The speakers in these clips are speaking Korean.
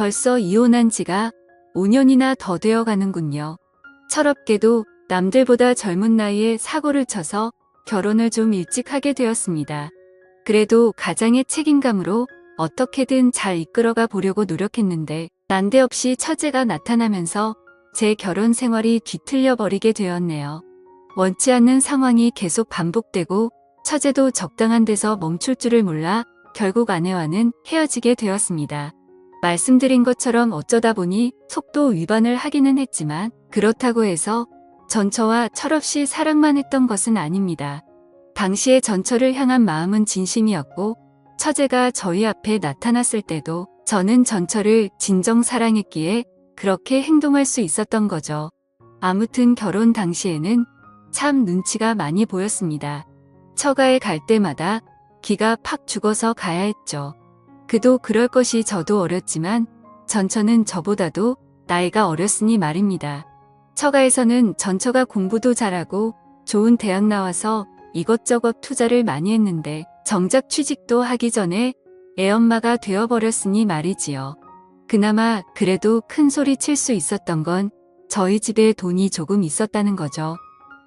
벌써 이혼한 지가 5년이나 더 되어 가는군요. 철없게도 남들보다 젊은 나이에 사고를 쳐서 결혼을 좀 일찍 하게 되었습니다. 그래도 가장의 책임감으로 어떻게든 잘 이끌어가 보려고 노력했는데 난데없이 처제가 나타나면서 제 결혼 생활이 뒤틀려 버리게 되었네요. 원치 않는 상황이 계속 반복되고 처제도 적당한 데서 멈출 줄을 몰라 결국 아내와는 헤어지게 되었습니다. 말씀드린 것처럼 어쩌다 보니 속도 위반을 하기는 했지만 그렇다고 해서 전처와 철없이 사랑만 했던 것은 아닙니다. 당시에 전처를 향한 마음은 진심이었고 처제가 저희 앞에 나타났을 때도 저는 전처를 진정 사랑했기에 그렇게 행동할 수 있었던 거죠. 아무튼 결혼 당시에는 참 눈치가 많이 보였습니다. 처가에 갈 때마다 기가 팍 죽어서 가야 했죠. 그도 그럴 것이 저도 어렸지만 전처는 저보다도 나이가 어렸으니 말입니다. 처가에서는 전처가 공부도 잘하고 좋은 대학 나와서 이것저것 투자를 많이 했는데 정작 취직도 하기 전에 애엄마가 되어버렸으니 말이지요. 그나마 그래도 큰 소리 칠 수 있었던 건 저희 집에 돈이 조금 있었다는 거죠.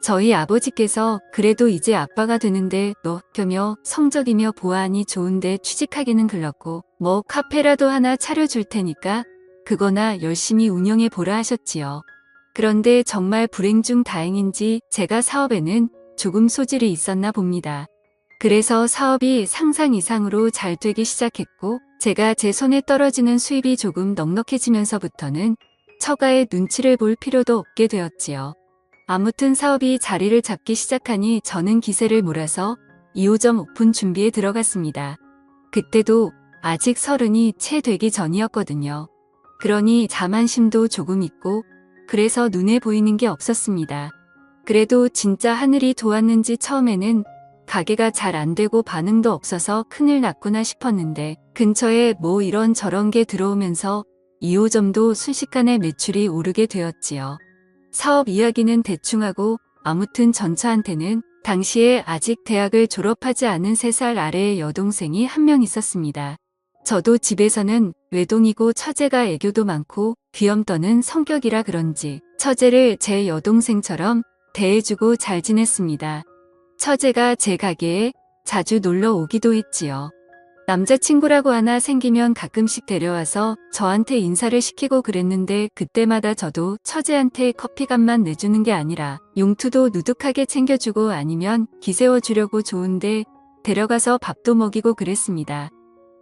저희 아버지께서 그래도 이제 아빠가 되는데 너 학교며 성적이며 보안이 좋은데 취직하기는 글렀고 뭐 카페라도 하나 차려줄 테니까 그거나 열심히 운영해 보라 하셨지요. 그런데 정말 불행 중 다행인지 제가 사업에는 조금 소질이 있었나 봅니다. 그래서 사업이 상상 이상으로 잘 되기 시작했고 제가 제 손에 떨어지는 수입이 조금 넉넉해지면서부터는 처가의 눈치를 볼 필요도 없게 되었지요. 아무튼 사업이 자리를 잡기 시작하니 저는 기세를 몰아서 2호점 오픈 준비에 들어갔습니다. 그때도 아직 30이 채 되기 전이었거든요. 그러니 자만심도 조금 있고 그래서 눈에 보이는 게 없었습니다. 그래도 진짜 하늘이 도왔는지 처음에는 가게가 잘 안 되고 반응도 없어서 큰일 났구나 싶었는데 근처에 뭐 이런 저런 게 들어오면서 2호점도 순식간에 매출이 오르게 되었지요. 사업 이야기는 대충 하고 아무튼 전처한테는 당시에 아직 대학을 졸업하지 않은 3살 아래의 여동생이 한 명 있었습니다. 저도 집에서는 외동이고 처제가 애교도 많고 귀염 떠는 성격이라 그런지 처제를 제 여동생처럼 대해주고 잘 지냈습니다. 처제가 제 가게에 자주 놀러 오기도 했지요. 남자친구라고 하나 생기면 가끔씩 데려와서 저한테 인사를 시키고 그랬는데 그때마다 저도 처제한테 커피값만 내주는 게 아니라 용투도 누둑하게 챙겨주고 아니면 기세워주려고 좋은데 데려가서 밥도 먹이고 그랬습니다.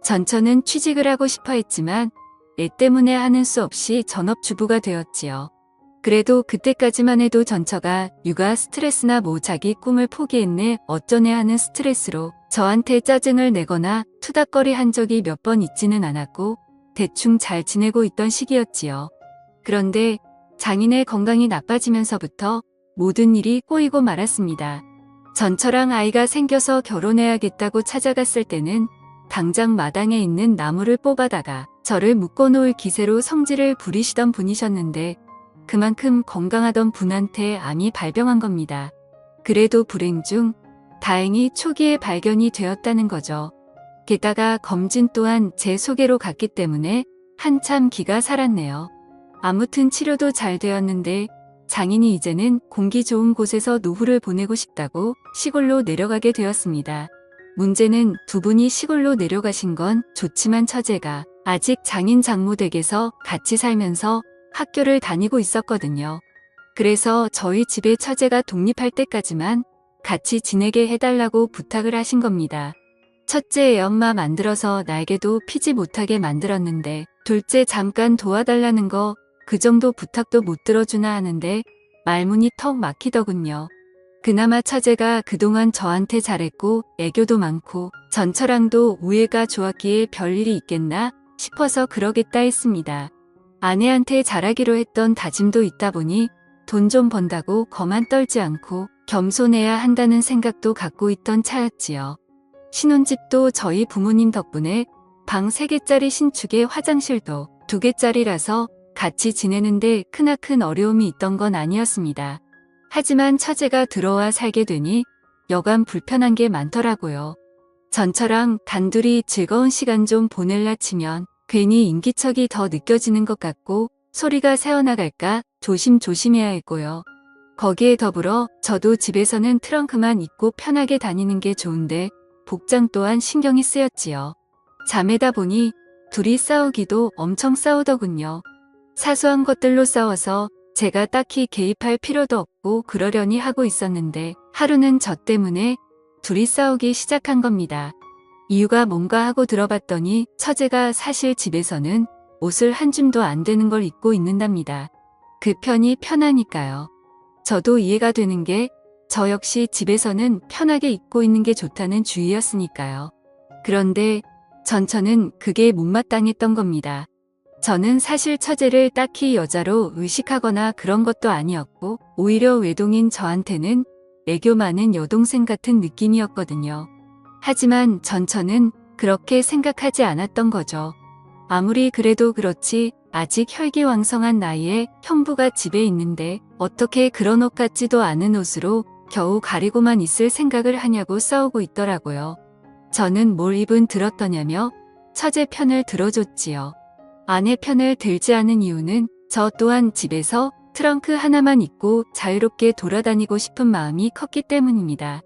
전처는 취직을 하고 싶어 했지만 애 때문에 하는 수 없이 전업주부가 되었지요. 그래도 그때까지만 해도 전처가 육아 스트레스나 뭐 자기 꿈을 포기했네 어쩌네 하는 스트레스로 저한테 짜증을 내거나 투닥거리 한 적이 몇 번 있지는 않았고 대충 잘 지내고 있던 시기였지요. 그런데 장인의 건강이 나빠지면서부터 모든 일이 꼬이고 말았습니다. 전처랑 아이가 생겨서 결혼해야겠다고 찾아갔을 때는 당장 마당에 있는 나무를 뽑아다가 저를 묶어놓을 기세로 성질을 부리시던 분이셨는데 그만큼 건강하던 분한테 암이 발병한 겁니다. 그래도 불행 중 다행히 초기에 발견이 되었다는 거죠. 게다가 검진 또한 제 소개로 갔기 때문에 한참 기가 살았네요. 아무튼 치료도 잘 되었는데 장인이 이제는 공기 좋은 곳에서 노후를 보내고 싶다고 시골로 내려가게 되었습니다. 문제는 두 분이 시골로 내려가신 건 좋지만 처제가 아직 장인 장모 댁에서 같이 살면서 학교를 다니고 있었거든요. 그래서 저희 집에 처제가 독립할 때까지만 같이 지내게 해달라고 부탁을 하신 겁니다. 첫째 애엄마 만들어서 날개도 피지 못하게 만들었는데 둘째 잠깐 도와달라는 거 그 정도 부탁도 못 들어주나 하는데 말문이 턱 막히더군요. 그나마 처제가 그동안 저한테 잘했고 애교도 많고 전처랑도 우애가 좋았기에 별일이 있겠나 싶어서 그러겠다 했습니다. 아내한테 잘하기로 했던 다짐도 있다 보니 돈 좀 번다고 거만 떨지 않고 겸손해야 한다는 생각도 갖고 있던 차였지요. 신혼집도 저희 부모님 덕분에 방 3개짜리 신축에 화장실도 2개짜리라서 같이 지내는데 크나큰 어려움이 있던 건 아니었습니다. 하지만 처제가 들어와 살게 되니 여간 불편한 게 많더라고요. 전처랑 단둘이 즐거운 시간 좀 보낼라 치면 괜히 인기척이 더 느껴지는 것 같고 소리가 새어나갈까 조심조심해야 했고요. 거기에 더불어 저도 집에서는 트렁크만 입고 편하게 다니는 게 좋은데 복장 또한 신경이 쓰였지요. 자매다 보니 둘이 싸우기도 엄청 싸우더군요. 사소한 것들로 싸워서 제가 딱히 개입할 필요도 없고 그러려니 하고 있었는데 하루는 저 때문에 둘이 싸우기 시작한 겁니다. 이유가 뭔가 하고 들어봤더니 처제가 사실 집에서는 옷을 한 줌도 안 되는 걸 입고 있는답니다. 그 편이 편하니까요. 저도 이해가 되는 게 저 역시 집에서는 편하게 입고 있는 게 좋다는 주의였으니까요. 그런데 전처는 그게 못마땅했던 겁니다. 저는 사실 처제를 딱히 여자로 의식하거나 그런 것도 아니었고 오히려 외동인 저한테는 애교 많은 여동생 같은 느낌이었거든요. 하지만 전처는 그렇게 생각하지 않았던 거죠. 아무리 그래도 그렇지 아직 혈기왕성한 나이에 형부가 집에 있는데 어떻게 그런 옷 같지도 않은 옷으로 겨우 가리고만 있을 생각을 하냐고 싸우고 있더라고요. 저는 뭘 입은 들었더냐며 처제 편을 들어줬지요. 아내 편을 들지 않은 이유는 저 또한 집에서 트렁크 하나만 입고 자유롭게 돌아다니고 싶은 마음이 컸기 때문입니다.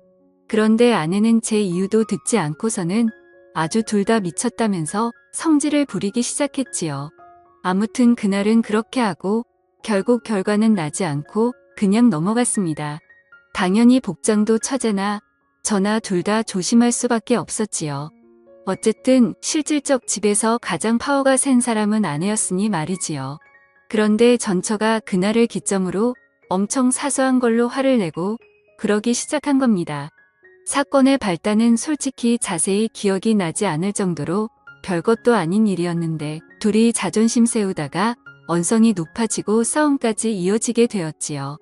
그런데 아내는 제 이유도 듣지 않고서는 아주 둘 다 미쳤다면서 성질을 부리기 시작했지요. 아무튼 그날은 그렇게 하고 결국 결과는 나지 않고 그냥 넘어갔습니다. 당연히 복장도 처제나 저나 둘 다 조심할 수밖에 없었지요. 어쨌든 실질적 집에서 가장 파워가 센 사람은 아내였으니 말이지요. 그런데 전처가 그날을 기점으로 엄청 사소한 걸로 화를 내고 그러기 시작한 겁니다. 사건의 발단은 솔직히 자세히 기억이 나지 않을 정도로 별것도 아닌 일이었는데 둘이 자존심 세우다가 언성이 높아지고 싸움까지 이어지게 되었지요.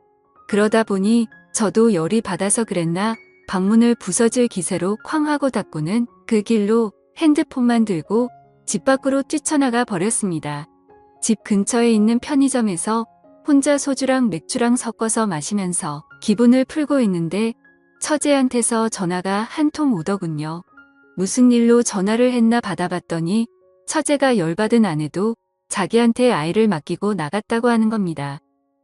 그러다 보니 저도 열이 받아서 그랬나 방문을 부서질 기세로 쾅 하고 닫고는 그 길로 핸드폰만 들고 집 밖으로 뛰쳐나가 버렸습니다. 집 근처에 있는 편의점에서 혼자 소주랑 맥주랑 섞어서 마시면서 기분을 풀고 있는데 처제한테서 전화가 한 통 오더군요. 무슨 일로 전화를 했나 받아봤더니 처제가 열받은 아내도 자기한테 아이를 맡기고 나갔다고 하는 겁니다.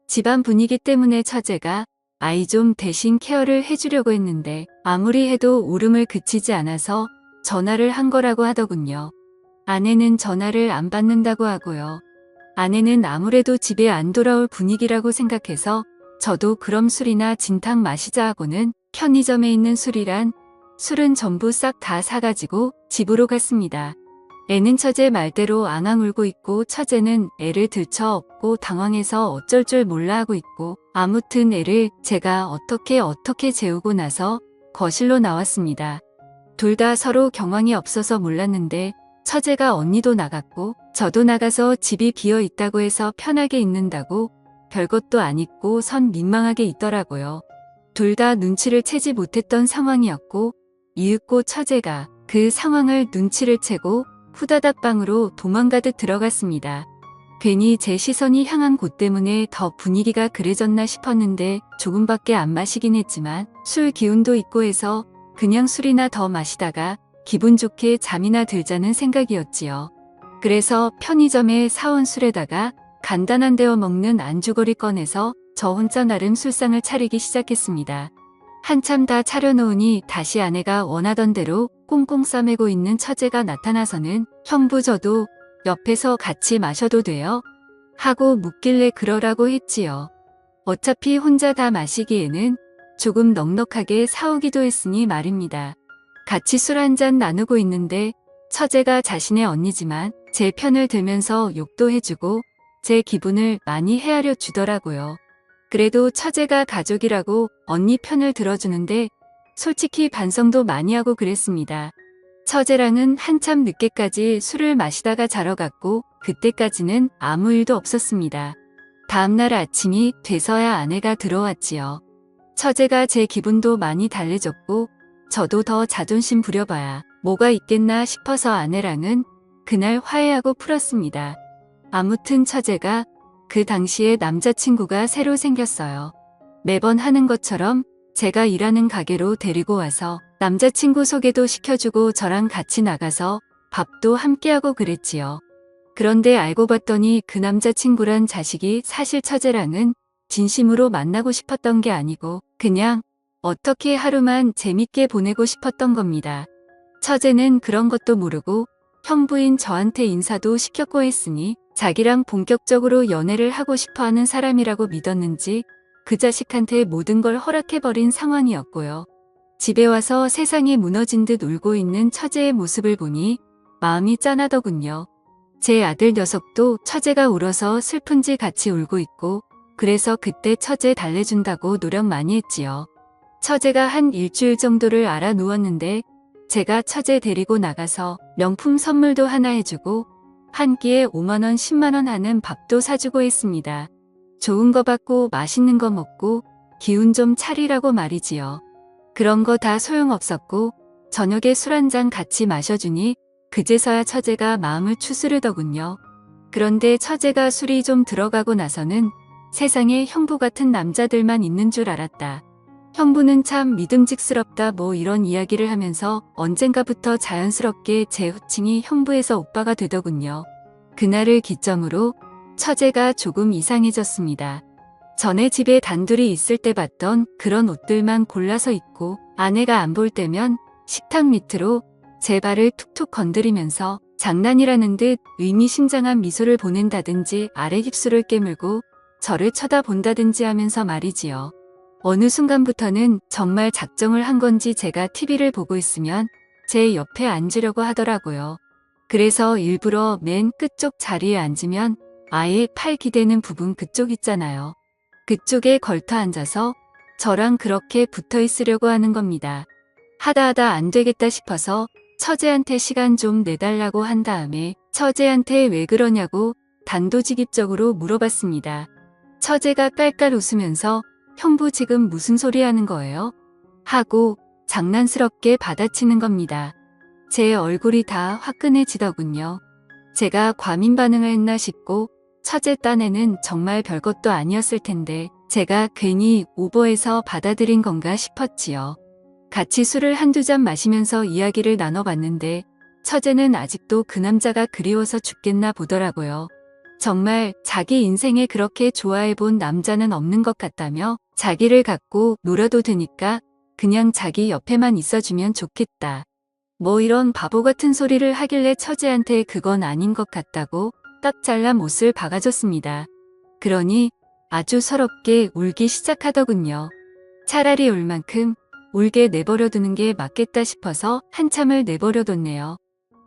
집안 분위기 때문에 처제가 아이 좀 대신 케어를 해주려고 했는데 아무리 해도 울음을 그치지 않아서 전화를 한 거라고 하더군요. 아내는 전화를 안 받는다고 하고요. 아내는 아무래도 집에 안 돌아올 분위기라고 생각해서 저도 그럼 술이나 진탕 마시자 하고는 편의점에 있는 술은 전부 싹 다 사가지고 집으로 갔습니다. 애는 처제 말대로 앙앙 울고 있고 처제는 애를 들쳐 업고 당황해서 어쩔 줄 몰라 하고 있고 아무튼 애를 제가 어떻게 재우고 나서 거실로 나왔습니다. 둘 다 서로 경황이 없어서 몰랐는데 처제가 언니도 나갔고 저도 나가서 집이 비어 있다고 해서 편하게 있는다고 별것도 안 입고 선 민망하게 있더라고요. 둘 다 눈치를 채지 못했던 상황이었고 이윽고 처제가 그 상황을 눈치를 채고 후다닥 방으로 도망가듯 들어갔습니다. 괜히 제 시선이 향한 곳 때문에 더 분위기가 그래졌나 싶었는데 조금밖에 안 마시긴 했지만 술 기운도 있고 해서 그냥 술이나 더 마시다가 기분 좋게 잠이나 들자는 생각이었지요. 그래서 편의점에 사온 술에다가 간단한 데워 먹는 안주거리 꺼내서 저 혼자 나름 술상을 차리기 시작했습니다. 한참 다 차려놓으니 다시 아내가 원하던 대로 꽁꽁 싸매고 있는 처제가 나타나서는 형부 저도 옆에서 같이 마셔도 돼요? 하고 묻길래 그러라고 했지요. 어차피 혼자 다 마시기에는 조금 넉넉하게 사오기도 했으니 말입니다. 같이 술 한잔 나누고 있는데 처제가 자신의 언니지만 제 편을 들면서 욕도 해주고 제 기분을 많이 헤아려 주더라고요. 그래도 처제가 가족이라고 언니 편을 들어주는데 솔직히 반성도 많이 하고 그랬습니다. 처제랑은 한참 늦게까지 술을 마시다가 자러 갔고 그때까지는 아무 일도 없었습니다. 다음날 아침이 돼서야 아내가 들어왔지요. 처제가 제 기분도 많이 달래줬고 저도 더 자존심 부려봐야 뭐가 있겠나 싶어서 아내랑은 그날 화해하고 풀었습니다. 아무튼 처제가 그 당시에 남자친구가 새로 생겼어요. 매번 하는 것처럼 제가 일하는 가게로 데리고 와서 남자친구 소개도 시켜주고 저랑 같이 나가서 밥도 함께하고 그랬지요. 그런데 알고 봤더니 그 남자친구란 자식이 사실 처제랑은 진심으로 만나고 싶었던 게 아니고 그냥 어떻게 하루만 재밌게 보내고 싶었던 겁니다. 처제는 그런 것도 모르고 형부인 저한테 인사도 시켰고 했으니 자기랑 본격적으로 연애를 하고 싶어하는 사람이라고 믿었는지 그 자식한테 모든 걸 허락해버린 상황이었고요. 집에 와서 세상이 무너진 듯 울고 있는 처제의 모습을 보니 마음이 짠하더군요. 제 아들 녀석도 처제가 울어서 슬픈지 같이 울고 있고 그래서 그때 처제 달래준다고 노력 많이 했지요. 처제가 한 일주일 정도를 알아 누웠는데 제가 처제 데리고 나가서 명품 선물도 하나 해주고 한 끼에 5만 원, 10만 원 하는 밥도 사주고 했습니다. 좋은 거 받고 맛있는 거 먹고 기운 좀 차리라고 말이지요. 그런 거 다 소용없었고 저녁에 술 한 잔 같이 마셔주니 그제서야 처제가 마음을 추스르더군요. 그런데 처제가 술이 좀 들어가고 나서는 세상에 형부 같은 남자들만 있는 줄 알았다. 형부는 참 믿음직스럽다 뭐 이런 이야기를 하면서 언젠가부터 자연스럽게 제 호칭이 형부에서 오빠가 되더군요. 그날을 기점으로 처제가 조금 이상해졌습니다. 전에 집에 단둘이 있을 때 봤던 그런 옷들만 골라서 입고 아내가 안 볼 때면 식탁 밑으로 제 발을 툭툭 건드리면서 장난이라는 듯 의미심장한 미소를 보낸다든지 아래 입술을 깨물고 저를 쳐다본다든지 하면서 말이지요. 어느 순간부터는 정말 작정을 한 건지 제가 TV를 보고 있으면 제 옆에 앉으려고 하더라고요. 그래서 일부러 맨 끝쪽 자리에 앉으면 아예 팔 기대는 부분 그쪽 있잖아요. 그쪽에 걸터 앉아서 저랑 그렇게 붙어 있으려고 하는 겁니다. 하다 안 되겠다 싶어서 처제한테 시간 좀 내달라고 한 다음에 처제한테 왜 그러냐고 단도직입적으로 물어봤습니다. 처제가 깔깔 웃으면서 형부 지금 무슨 소리 하는 거예요? 하고 장난스럽게 받아치는 겁니다. 제 얼굴이 다 화끈해지더군요. 제가 과민 반응을 했나 싶고 처제 딴에는 정말 별것도 아니었을 텐데 제가 괜히 오버해서 받아들인 건가 싶었지요. 같이 술을 한두 잔 마시면서 이야기를 나눠봤는데 처제는 아직도 그 남자가 그리워서 죽겠나 보더라고요. 정말 자기 인생에 그렇게 좋아해본 남자는 없는 것 같다며 자기를 갖고 놀아도 되니까 그냥 자기 옆에만 있어주면 좋겠다. 뭐 이런 바보 같은 소리를 하길래 처제한테 그건 아닌 것 같다고 딱 잘라 못을 박아줬습니다. 그러니 아주 서럽게 울기 시작하더군요. 차라리 울 만큼 울게 내버려두는 게 맞겠다 싶어서 한참을 내버려뒀네요.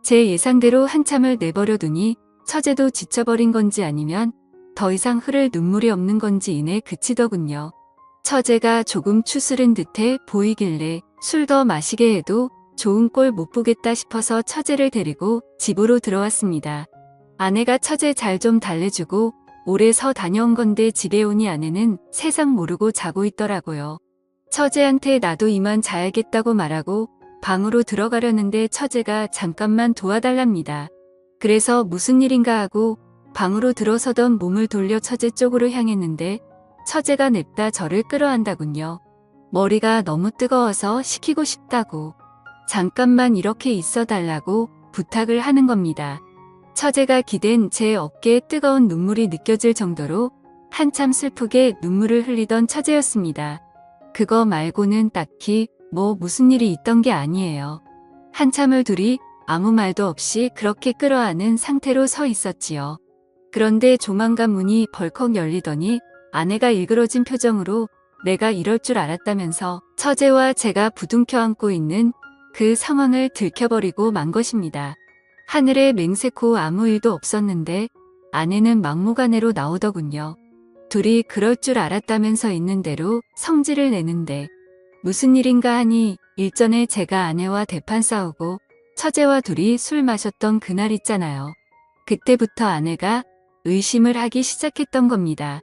제 예상대로 한참을 내버려두니 처제도 지쳐버린 건지 아니면 더 이상 흐를 눈물이 없는 건지 이내 그치더군요. 처제가 조금 추스른 듯해 보이길래 술 더 마시게 해도 좋은 꼴 못 보겠다 싶어서 처제를 데리고 집으로 들어왔습니다. 아내가 처제 잘 좀 달래주고 오래 서 다녀온 건데 집에 오니 아내는 세상 모르고 자고 있더라고요. 처제한테 나도 이만 자야겠다고 말하고 방으로 들어가려는데 처제가 잠깐만 도와달랍니다. 그래서 무슨 일인가 하고 방으로 들어서던 몸을 돌려 처제 쪽으로 향했는데 처제가 냅다 저를 끌어안다군요. 머리가 너무 뜨거워서 식히고 싶다고 잠깐만 이렇게 있어달라고 부탁을 하는 겁니다. 처제가 기댄 제 어깨에 뜨거운 눈물이 느껴질 정도로 한참 슬프게 눈물을 흘리던 처제였습니다. 그거 말고는 딱히 뭐 무슨 일이 있던 게 아니에요. 한참을 둘이 아무 말도 없이 그렇게 끌어안은 상태로 서 있었지요. 그런데 조만간 문이 벌컥 열리더니 아내가 일그러진 표정으로 내가 이럴 줄 알았다면서 처제와 제가 부둥켜 안고 있는 그 상황을 들켜버리고 만 것입니다. 하늘에 맹세코 아무 일도 없었는데 아내는 막무가내로 나오더군요. 둘이 그럴 줄 알았다면서 있는 대로 성질을 내는데 무슨 일인가 하니 일전에 제가 아내와 대판 싸우고 처제와 둘이 술 마셨던 그날 있잖아요. 그때부터 아내가 의심을 하기 시작했던 겁니다.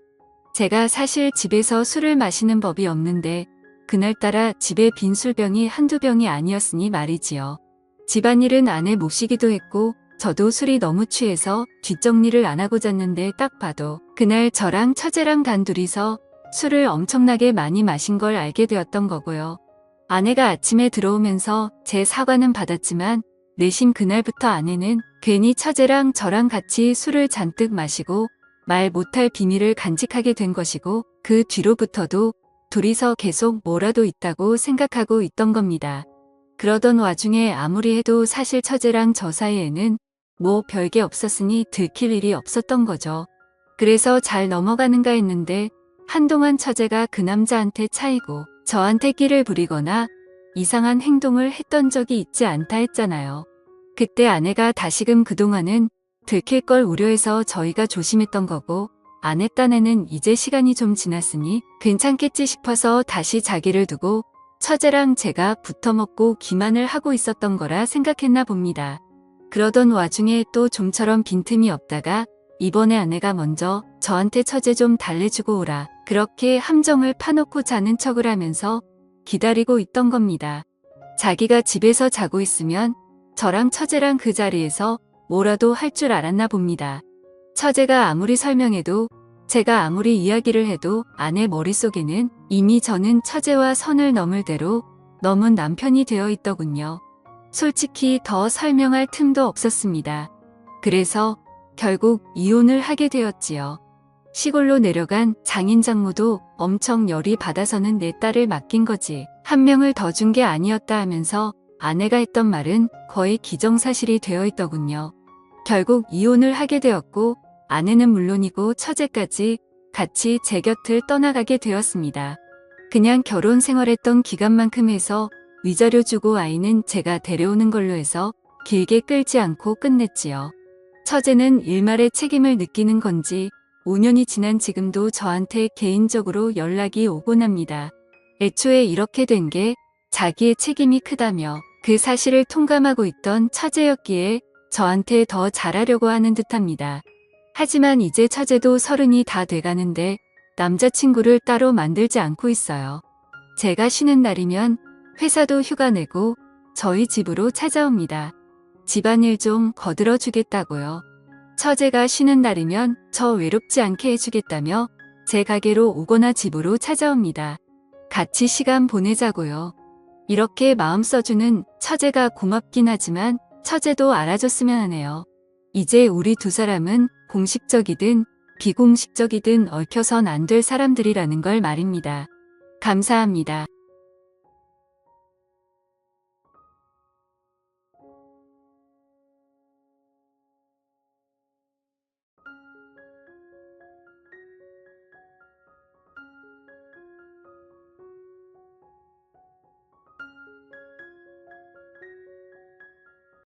제가 사실 집에서 술을 마시는 법이 없는데 그날따라 집에 빈 술병이 한두 병이 아니었으니 말이지요. 집안일은 아내 몫이기도 했고 저도 술이 너무 취해서 뒷정리를 안 하고 잤는데 딱 봐도 그날 저랑 처제랑 단둘이서 술을 엄청나게 많이 마신 걸 알게 되었던 거고요. 아내가 아침에 들어오면서 제 사과는 받았지만 내심 그날부터 아내는 괜히 처제랑 저랑 같이 술을 잔뜩 마시고 말 못할 비밀을 간직하게 된 것이고 그 뒤로부터도 둘이서 계속 뭐라도 있다고 생각하고 있던 겁니다. 그러던 와중에 아무리 해도 사실 처제랑 저 사이에는 뭐 별게 없었으니 들킬 일이 없었던 거죠. 그래서 잘 넘어가는가 했는데 한동안 처제가 그 남자한테 차이고 저한테 끼를 부리거나 이상한 행동을 했던 적이 있지 않다 했잖아요. 그때 아내가 다시금 그동안은 들킬 걸 우려해서 저희가 조심했던 거고 안 했던 애는 이제 시간이 좀 지났으니 괜찮겠지 싶어서 다시 자기를 두고 처제랑 제가 붙어먹고 기만을 하고 있었던 거라 생각했나 봅니다. 그러던 와중에 또 좀처럼 빈틈이 없다가 이번에 아내가 먼저 저한테 처제 좀 달래주고 오라 그렇게 함정을 파놓고 자는 척을 하면서 기다리고 있던 겁니다. 자기가 집에서 자고 있으면 저랑 처제랑 그 자리에서 뭐라도 할 줄 알았나 봅니다. 처제가 아무리 설명해도 제가 아무리 이야기를 해도 아내 머릿속에는 이미 저는 처제와 선을 넘을 대로 넘은 남편이 되어 있더군요. 솔직히 더 설명할 틈도 없었습니다. 그래서 결국 이혼을 하게 되었지요. 시골로 내려간 장인 장모도 엄청 열이 받아서는 내 딸을 맡긴 거지. 한 명을 더 준 게 아니었다 하면서 아내가 했던 말은 거의 기정사실이 되어 있더군요. 결국 이혼을 하게 되었고 아내는 물론이고 처제까지 같이 제 곁을 떠나가게 되었습니다. 그냥 결혼 생활했던 기간만큼 해서 위자료 주고 아이는 제가 데려오는 걸로 해서 길게 끌지 않고 끝냈지요. 처제는 일말의 책임을 느끼는 건지 5년이 지난 지금도 저한테 개인적으로 연락이 오곤 합니다. 애초에 이렇게 된 게 자기의 책임이 크다며 그 사실을 통감하고 있던 처제였기에 저한테 더 잘하려고 하는 듯합니다. 하지만 이제 처제도 30이 다 돼가는데 남자친구를 따로 만들지 않고 있어요. 제가 쉬는 날이면 회사도 휴가 내고 저희 집으로 찾아옵니다. 집안일 좀 거들어 주겠다고요. 처제가 쉬는 날이면 저 외롭지 않게 해주겠다며 제 가게로 오거나 집으로 찾아옵니다. 같이 시간 보내자고요. 이렇게 마음 써주는 처제가 고맙긴 하지만 처제도 알아줬으면 하네요. 이제 우리 두 사람은 공식적이든 비공식적이든 얽혀선 안 될 사람들이라는 걸 말입니다. 감사합니다.